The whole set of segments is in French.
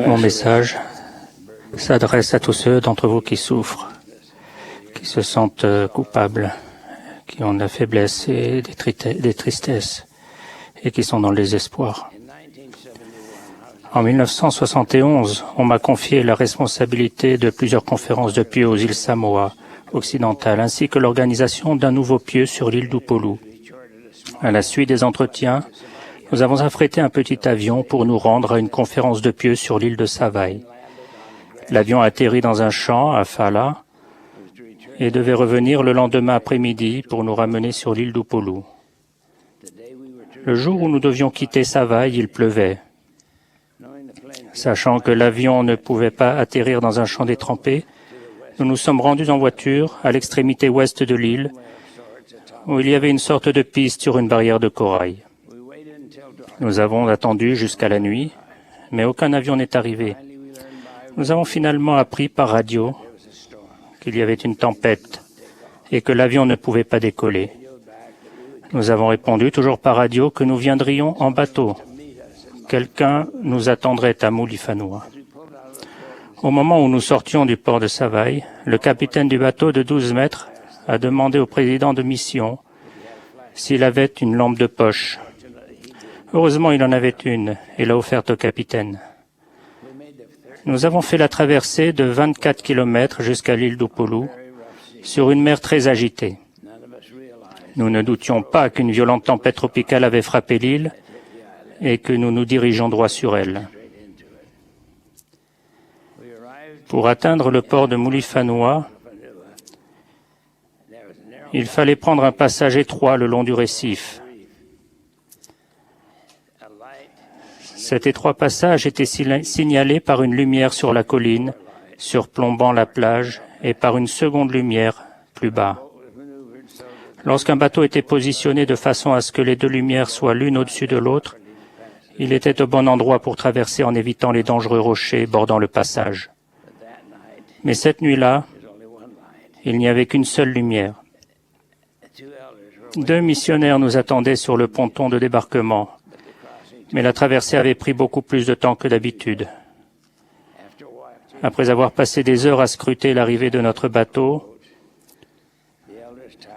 Mon message s'adresse à tous ceux d'entre vous qui souffrent, qui se sentent coupables, qui ont de la faiblesse et des tristesses et qui sont dans le désespoir. En 1971, on m'a confié la responsabilité de plusieurs conférences de pieux aux îles Samoa occidentales, ainsi que l'organisation d'un nouveau pieux sur l'île d'Upolu. À la suite des entretiens, nous avons affrété un petit avion pour nous rendre à une conférence de pieux sur l'île de Savaii. L'avion atterrit dans un champ à Fala et devait revenir le lendemain après-midi pour nous ramener sur l'île d'Upolu. Le jour où nous devions quitter Savaii, il pleuvait. Sachant que l'avion ne pouvait pas atterrir dans un champ détrempé, nous nous sommes rendus en voiture à l'extrémité ouest de l'île, où il y avait une sorte de piste sur une barrière de corail. Nous avons attendu jusqu'à la nuit, mais aucun avion n'est arrivé. Nous avons finalement appris par radio qu'il y avait une tempête et que l'avion ne pouvait pas décoller. Nous avons répondu toujours par radio que nous viendrions en bateau. Quelqu'un nous attendrait à Mulifanua. Au moment où nous sortions du port de Savaii, le capitaine du bateau de 12 mètres a demandé au président de mission s'il avait une lampe de poche. Heureusement, il en avait une et l'a offerte au capitaine. Nous avons fait la traversée de 24 kilomètres jusqu'à l'île d'Upolu sur une mer très agitée. Nous ne doutions pas qu'une violente tempête tropicale avait frappé l'île et que nous nous dirigeons droit sur elle. Pour atteindre le port de Mulifanua, il fallait prendre un passage étroit le long du récif. Cet étroit passage était signalé par une lumière sur la colline, surplombant la plage, et par une seconde lumière plus bas. Lorsqu'un bateau était positionné de façon à ce que les deux lumières soient l'une au-dessus de l'autre, il était au bon endroit pour traverser en évitant les dangereux rochers bordant le passage. Mais cette nuit-là, il n'y avait qu'une seule lumière. 2 missionnaires nous attendaient sur le ponton de débarquement, mais la traversée avait pris beaucoup plus de temps que d'habitude. Après avoir passé des heures à scruter l'arrivée de notre bateau,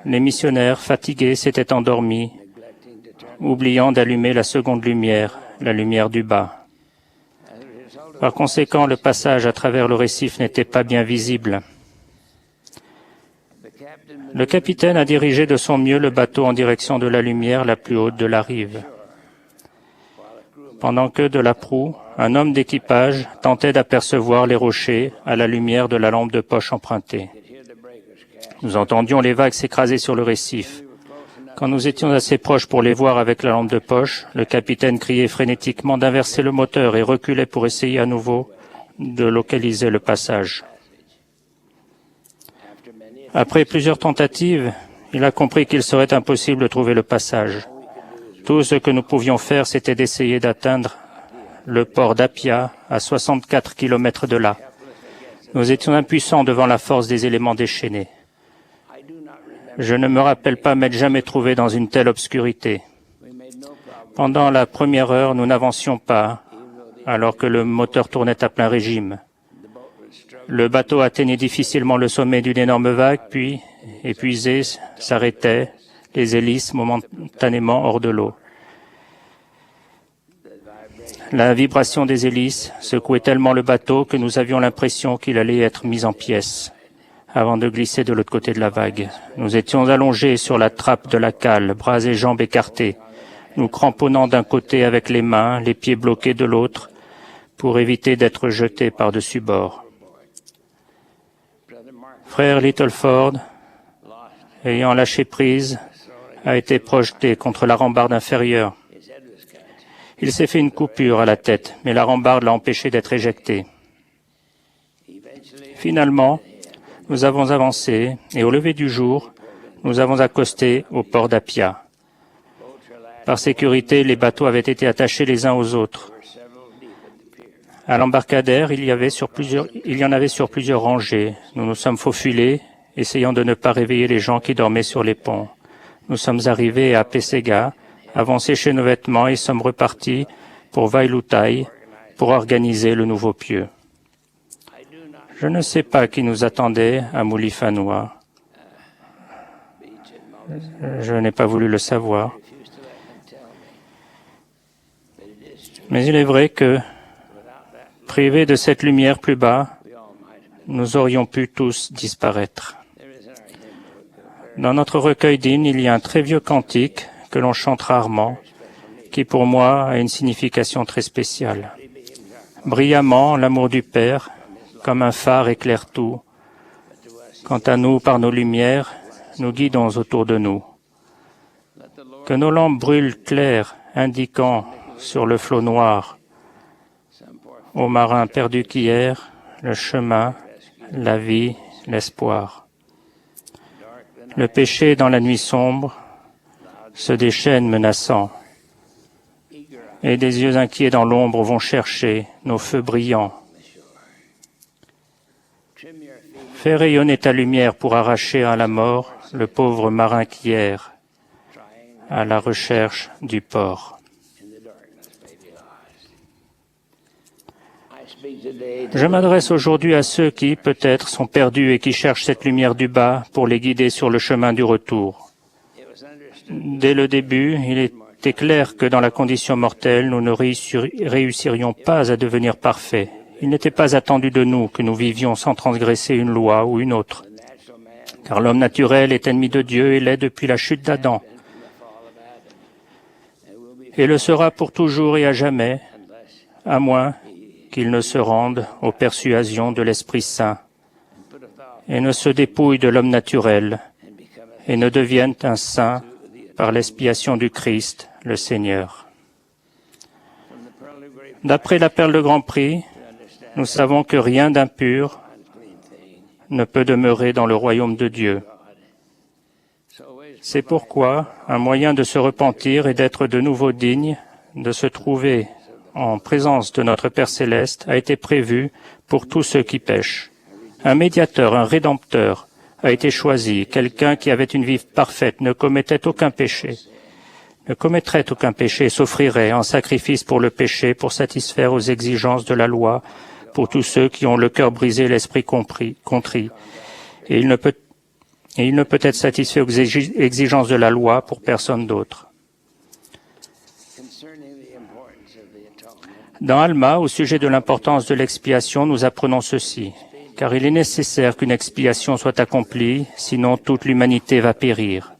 les missionnaires, fatigués, s'étaient endormis, oubliant d'allumer la seconde lumière, la lumière du bas. Par conséquent, le passage à travers le récif n'était pas bien visible. Le capitaine a dirigé de son mieux le bateau en direction de la lumière la plus haute de la rive. Pendant que, de la proue, un homme d'équipage tentait d'apercevoir les rochers à la lumière de la lampe de poche empruntée. Nous entendions les vagues s'écraser sur le récif. Quand nous étions assez proches pour les voir avec la lampe de poche, le capitaine criait frénétiquement d'inverser le moteur et reculait pour essayer à nouveau de localiser le passage. Après plusieurs tentatives, il a compris qu'il serait impossible de trouver le passage. Tout ce que nous pouvions faire, c'était d'essayer d'atteindre le port d'Apia, à 64 kilomètres de là. Nous étions impuissants devant la force des éléments déchaînés. Je ne me rappelle pas m'être jamais trouvé dans une telle obscurité. Pendant la première heure, nous n'avancions pas, alors que le moteur tournait à plein régime. Le bateau atteignait difficilement le sommet d'une énorme vague, puis, épuisé, s'arrêtait, les hélices momentanément hors de l'eau. La vibration des hélices secouait tellement le bateau que nous avions l'impression qu'il allait être mis en pièces avant de glisser de l'autre côté de la vague. Nous étions allongés sur la trappe de la cale, bras et jambes écartés, nous cramponnant d'un côté avec les mains, les pieds bloqués de l'autre, pour éviter d'être jetés par-dessus bord. Frère Littleford, ayant lâché prise, a été projeté contre la rambarde inférieure. Il s'est fait une coupure à la tête, mais la rambarde l'a empêché d'être éjecté. Finalement, nous avons avancé et au lever du jour, nous avons accosté au port d'Apia. Par sécurité, les bateaux avaient été attachés les uns aux autres. À l'embarcadère, il y en avait sur plusieurs rangées. Nous nous sommes faufilés, essayant de ne pas réveiller les gens qui dormaient sur les ponts. Nous sommes arrivés à Pesega, avons séché nos vêtements et sommes repartis pour Vailutai pour organiser le nouveau pieu. Je ne sais pas qui nous attendait à Mulifanua. Je n'ai pas voulu le savoir. Mais il est vrai que, privés de cette lumière plus bas, nous aurions pu tous disparaître. Dans notre recueil d'hymnes, il y a un très vieux cantique que l'on chante rarement, qui pour moi a une signification très spéciale. Brillamment, l'amour du Père, comme un phare éclaire tout. Quant à nous, par nos lumières, nous guidons autour de nous. Que nos lampes brûlent claires, indiquant sur le flot noir aux marins perdus qu'hier, le chemin, la vie, l'espoir. Le péché dans la nuit sombre se déchaîne menaçant, et des yeux inquiets dans l'ombre vont chercher nos feux brillants. Fais rayonner ta lumière pour arracher à la mort le pauvre marin qu'hier, à la recherche du port. Je m'adresse aujourd'hui à ceux qui, peut-être, sont perdus et qui cherchent cette lumière du bas pour les guider sur le chemin du retour. Dès le début, il était clair que dans la condition mortelle, nous ne réussirions pas à devenir parfaits. Il n'était pas attendu de nous que nous vivions sans transgresser une loi ou une autre, car l'homme naturel est ennemi de Dieu et l'est depuis la chute d'Adam, et le sera pour toujours et à jamais, à moins qu'il ne se rende aux persuasions de l'Esprit Saint et ne se dépouille de l'homme naturel et ne devienne un saint par l'expiation du Christ, le Seigneur. D'après la perle de Grand Prix, nous savons que rien d'impur ne peut demeurer dans le royaume de Dieu. C'est pourquoi un moyen de se repentir et d'être de nouveau digne de se trouver en présence de notre Père Céleste a été prévu pour tous ceux qui pêchent. Un médiateur, un rédempteur a été choisi, quelqu'un qui avait une vie parfaite, ne commettrait aucun péché et s'offrirait en sacrifice pour le péché, pour satisfaire aux exigences de la loi, pour tous ceux qui ont le cœur brisé, l'esprit contrit. Et il ne peut être satisfait aux exigences de la loi pour personne d'autre. Dans Alma, au sujet de l'importance de l'expiation, nous apprenons ceci, car il est nécessaire qu'une expiation soit accomplie, sinon toute l'humanité va périr.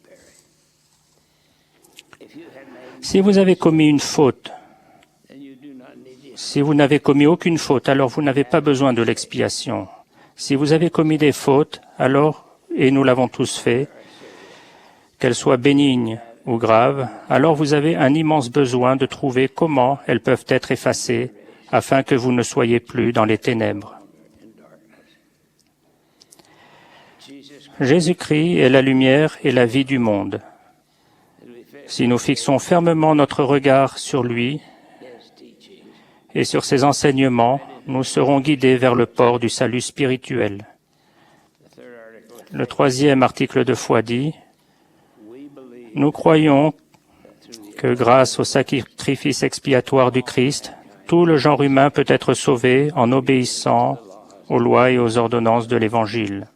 Si vous avez commis une faute, si vous n'avez commis aucune faute, alors vous n'avez pas besoin de l'expiation. Si vous avez commis des fautes, alors, et nous l'avons tous fait, qu'elles soient bénignes ou graves, alors vous avez un immense besoin de trouver comment elles peuvent être effacées afin que vous ne soyez plus dans les ténèbres. Jésus-Christ est la lumière et la vie du monde. Si nous fixons fermement notre regard sur lui et sur ses enseignements, nous serons guidés vers le port du salut spirituel. Le troisième article de foi dit, « Nous croyons que grâce au sacrifice expiatoire du Christ, tout le genre humain peut être sauvé en obéissant aux lois et aux ordonnances de l'Évangile. »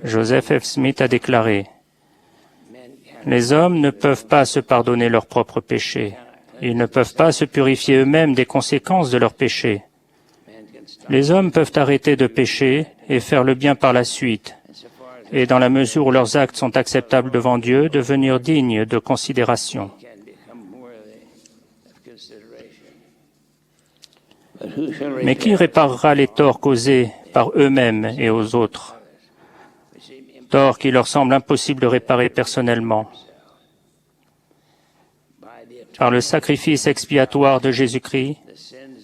Joseph F. Smith a déclaré, « Les hommes ne peuvent pas se pardonner leurs propres péchés. Ils ne peuvent pas se purifier eux-mêmes des conséquences de leurs péchés. Les hommes peuvent arrêter de pécher et faire le bien par la suite, et dans la mesure où leurs actes sont acceptables devant Dieu, devenir dignes de considération. Mais qui réparera les torts causés par eux-mêmes et aux autres, torts qui leur semblent impossibles de réparer personnellement? Par le sacrifice expiatoire de Jésus-Christ,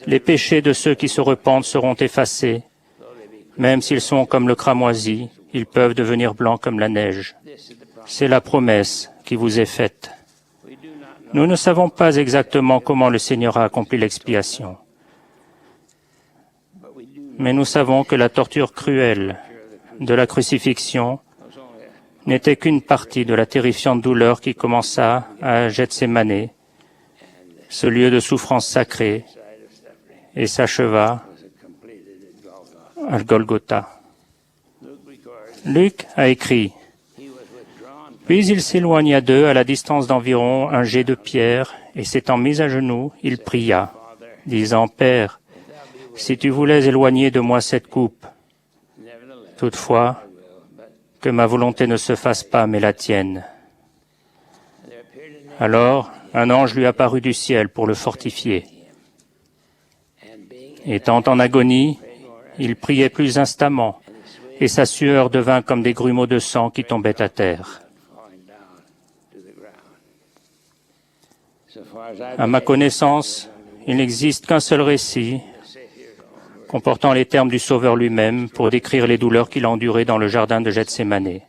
les péchés de ceux qui se repentent seront effacés. Même s'ils sont comme le cramoisi, ils peuvent devenir blancs comme la neige. C'est la promesse qui vous est faite. Nous ne savons pas exactement comment le Seigneur a accompli l'expiation. Mais nous savons que la torture cruelle de la crucifixion n'était qu'une partie de la terrifiante douleur qui commença à Gethsémané, ce lieu de souffrance sacrée, et s'acheva à Golgotha. Luc a écrit « Puis il s'éloigna d'eux à la distance d'environ un jet de pierre, et s'étant mis à genoux, il pria, disant « Père, si tu voulais éloigner de moi cette coupe, toutefois, que ma volonté ne se fasse pas, mais la tienne. » Alors, un ange lui apparut du ciel pour le fortifier. Étant en agonie, il priait plus instamment, et sa sueur devint comme des grumeaux de sang qui tombaient à terre. À ma connaissance, il n'existe qu'un seul récit comportant les termes du Sauveur lui-même pour décrire les douleurs qu'il a endurées dans le jardin de Gethsémané.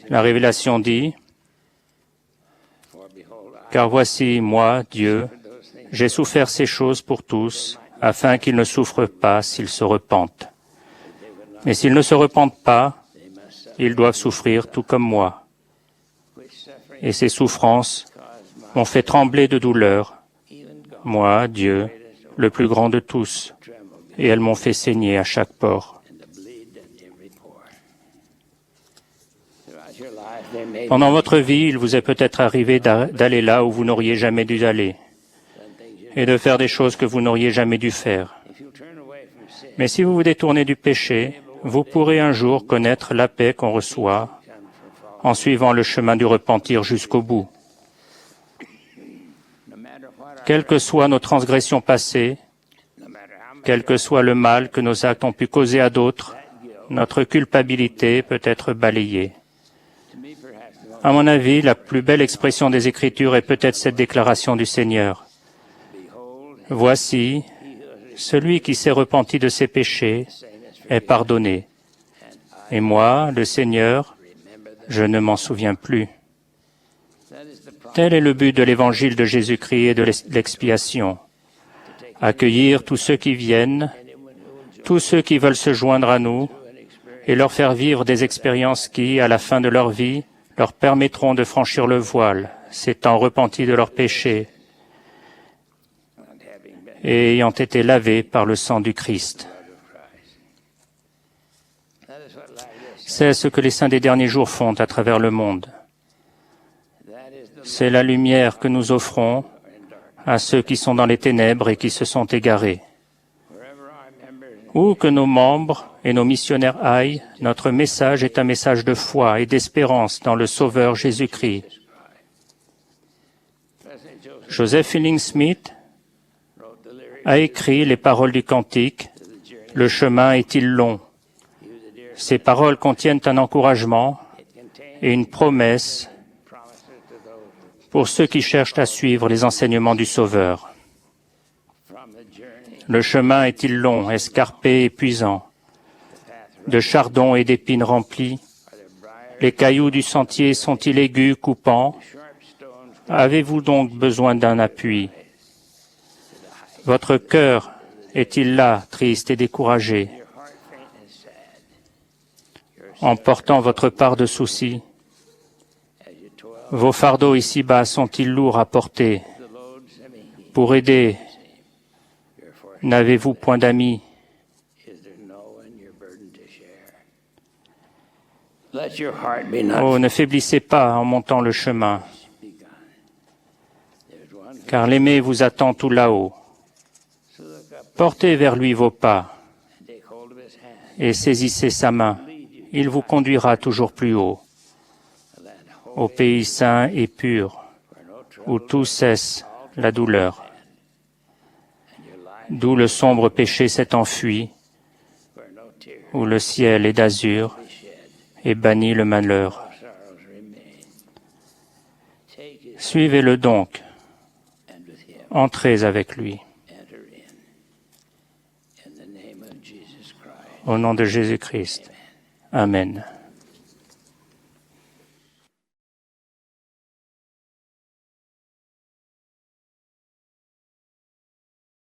La Révélation dit « Car voici, moi, Dieu, j'ai souffert ces choses pour tous, afin qu'ils ne souffrent pas s'ils se repentent. Mais s'ils ne se repentent pas, ils doivent souffrir tout comme moi. Et ces souffrances m'ont fait trembler de douleur, moi, Dieu, le plus grand de tous, et elles m'ont fait saigner à chaque pore. » Pendant votre vie, il vous est peut-être arrivé d'aller là où vous n'auriez jamais dû aller, et de faire des choses que vous n'auriez jamais dû faire. Mais si vous vous détournez du péché, vous pourrez un jour connaître la paix qu'on reçoit en suivant le chemin du repentir jusqu'au bout. Quelles que soient nos transgressions passées, quel que soit le mal que nos actes ont pu causer à d'autres, notre culpabilité peut être balayée. À mon avis, la plus belle expression des Écritures est peut-être cette déclaration du Seigneur. « Voici, celui qui s'est repenti de ses péchés est pardonné. Et moi, le Seigneur, je ne m'en souviens plus. » Tel est le but de l'évangile de Jésus-Christ et de l'expiation. Accueillir tous ceux qui viennent, tous ceux qui veulent se joindre à nous, et leur faire vivre des expériences qui, à la fin de leur vie, leur permettront de franchir le voile, s'étant repentis de leurs péchés et ayant été lavés par le sang du Christ. C'est ce que les saints des derniers jours font à travers le monde. C'est la lumière que nous offrons à ceux qui sont dans les ténèbres et qui se sont égarés. Où que nos membres et nos missionnaires aillent, notre message est un message de foi et d'espérance dans le Sauveur Jésus-Christ. Joseph Fielding Smith a écrit les paroles du cantique « Le chemin est-il long ?» Ces paroles contiennent un encouragement et une promesse pour ceux qui cherchent à suivre les enseignements du Sauveur. Le chemin est-il long, escarpé, épuisant, de chardons et d'épines remplis? Les cailloux du sentier sont-ils aigus, coupants? Avez-vous donc besoin d'un appui? Votre cœur est-il là, triste et découragé, en portant votre part de soucis? Vos fardeaux ici-bas sont-ils lourds à porter? Pour aider, n'avez-vous point d'amis? Oh, ne faiblissez pas en montant le chemin, car l'aimer vous attend tout là-haut. Portez vers lui vos pas et saisissez sa main. Il vous conduira toujours plus haut, au pays saint et pur, où tout cesse la douleur, d'où le sombre péché s'est enfui, où le ciel est d'azur et bannit le malheur. Suivez-le donc, entrez avec lui. Au nom de Jésus-Christ. Amen.